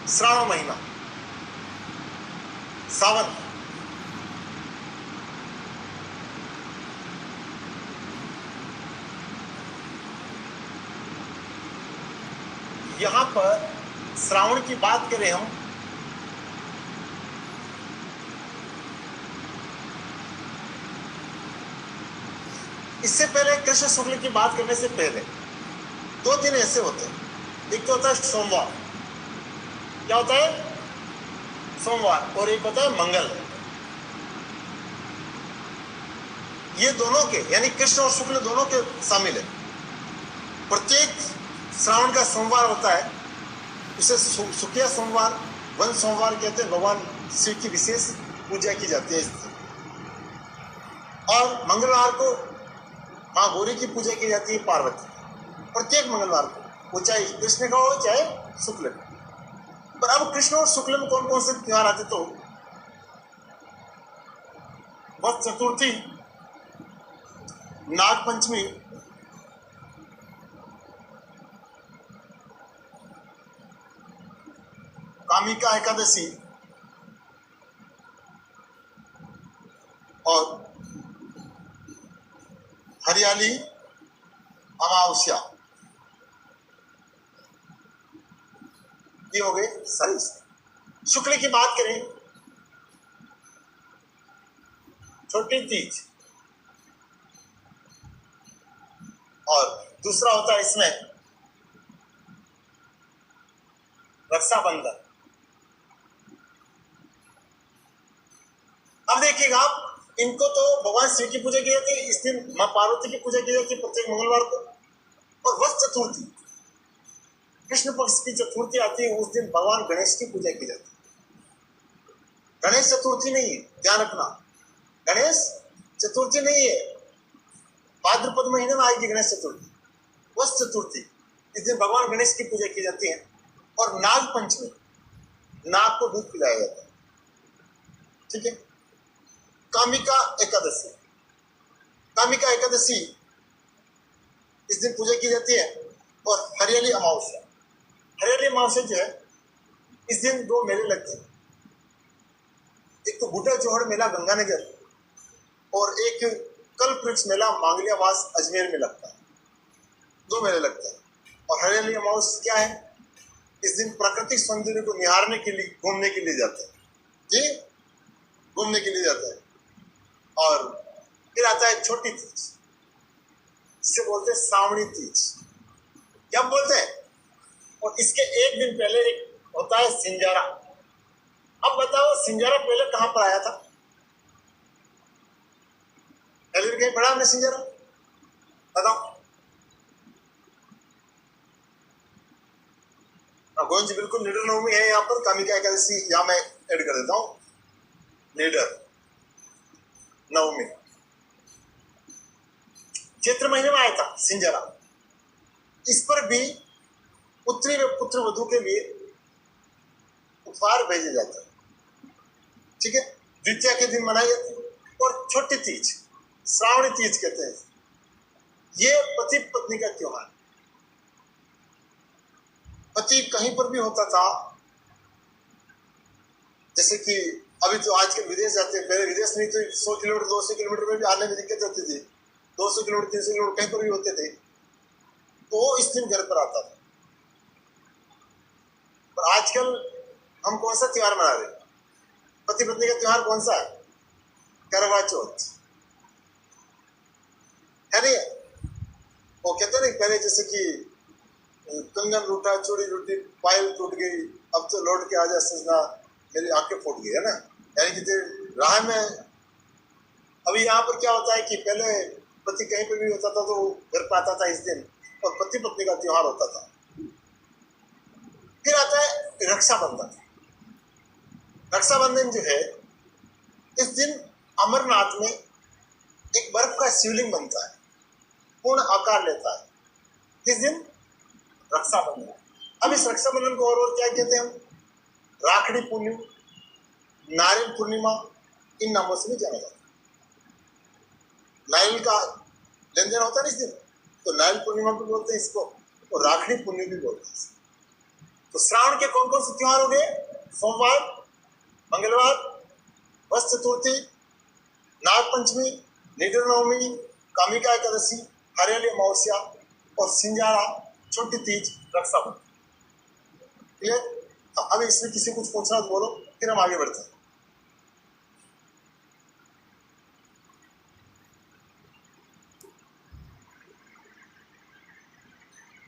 श्रावण महीना, सावन, यहां पर श्रावण की बात करें हम, इससे पहले कृष्ण शुक्ल की बात करने से पहले 2 दिन ऐसे होते हैं। एक तो होता है सोमवार, क्या होता है? सोमवार। और एक होता है मंगल। ये दोनों के यानी कृष्ण और शुक्ल दोनों के शामिल है। प्रत्येक श्रावण का सोमवार होता है, उसे शुक्ल सोमवार, वन सोमवार कहते हैं। भगवान शिव की विशेष पूजा की जाती है इस दिन। और मंगलवार को मां गौरी की पूजा की जाती है, पार्वती। प्रत्येक मंगलवार को, वो चाहे कृष्ण का हो चाहे शुक्ल का। पर अब कृष्ण और शुक्ल में कौन कौन से त्योहार आते? तो वट चतुर्थी, नाग पंचमी, कामिका एकादशी और हरियाली अमावस्या। ये हो गए सारी। शुक्ल की बात करें, छोटी तीज, और दूसरा होता है इसमें रक्षाबंधन। अब देखिएगा आप, इनको तो भगवान शिव की पूजा की जाती है, इस दिन मां पार्वती की पूजा की जाती है प्रत्येक मंगलवार को। और वट चतुर्थी, कृष्ण पक्ष की चतुर्थी आती है, उस दिन भगवान गणेश की पूजा की जाती है। गणेश चतुर्थी नहीं है, ध्यान रखना, गणेश चतुर्थी नहीं है। भाद्रपद महीने में आएगी गणेश चतुर्थी, वट चतुर्थी, इस दिन भगवान गणेश की पूजा की जाती है। और नाग पंचमी, नाग को दूध पिलाया जाता है, ठीक है। कामिका एकादशी, कामिका एकादशी इस दिन पूजा की जाती है। और हरियाली अमावस्या, हरियाली अमावस्या जो है, इस दिन 2 मेले लगते हैं। एक तो बूटा जोहड़ मेला गंगानगर, और एक कल्प वृक्ष मेला मांगलियावास अजमेर में लगता है। 2 मेले लगते हैं। और हरियाली अमावस्या क्या है? इस दिन प्राकृतिक सौंदर्य को निहारने के लिए, घूमने के लिए जाते हैं जी, घूमने के लिए जाते हैं। और फिर आता है छोटी तीज, जिसे बोलते हैं श्रावणी तीज, क्या बोलते हैं? और इसके एक दिन पहले एक होता है सिंजारा। अब बताओ, सिंजारा पहले कहां पर आया था? पहले कहीं पढ़ा हमने सिंजारा? बताओ। गोविंद जी बिल्कुल, निडर नवमी है यहाँ पर, कामिका एकादशी यहाँ मैं ऐड कर देता हूँ, निडर नवमी चैत्र महीने में आया था सिंजारा। इस पर भी पुत्री व पुत्र वधू के लिए उपहार भेजे जाते हैं, ठीक है। द्वितीया के दिन मनाई जाती है। और छोटी तीज, श्रावणी तीज कहते हैं, ये पति पत्नी का त्योहार। पति कहीं पर भी होता था, जैसे कि अभी तो आजकल विदेश जाते हैं, पहले विदेश नहीं तो 100 किलोमीटर 200 किलोमीटर में भी आने में दिक्कत होती थी। 200 किलोमीटर 300 किलोमीटर कहीं पर भी होते थे, तो वो इस दिन घर पर आता था। पर आजकल हम कौन सा त्योहार मना रहे हैं? पति पत्नी का त्योहार कौन सा है? करवा चौथ है नहीं? वो कहते नहीं, पहले जैसे कि कंगन रूठा, चूड़ी रूठी, पायल टूट गई, अब तो लौट के आ जा सजना, मेरी आंखें फूट गई, है ना। यानी कि राह में। अभी यहाँ पर क्या होता है कि पहले पति कहीं पर भी होता था तो घर पर आता था इस दिन, और पति पत्नी का त्योहार होता था। फिर आता है रक्षाबंधन। रक्षाबंधन जो है, इस दिन अमरनाथ में एक बर्फ का शिवलिंग बनता है, पूर्ण आकार लेता है। इस दिन रक्षाबंधन। अब इस रक्षाबंधन को और क्या कहते हैं हम? राखड़ी पूर्णिमा, नारियल पूर्णिमा, इन नामों से भी जाना जाता है। नारियल का लेन देन होता है इस दिन, तो नारियल पूर्णिमा भी बोलते हैं इसको, और राखड़ी पूर्णिमा भी बोलते हैं। तो श्रावण के कौन कौन से त्योहार हो गए? सोमवार, मंगलवार, वत्स चतुर्थी, नाग पंचमी, निर्जला नवमी, कामिका एकादशी, हरियाली अमावस्या और सिंजारा, छोटी तीज, रक्षाबंधन। क्लियर? अब इसमें किसी कुछ पूछना तो बोलो, फिर हम आगे बढ़ते हैं।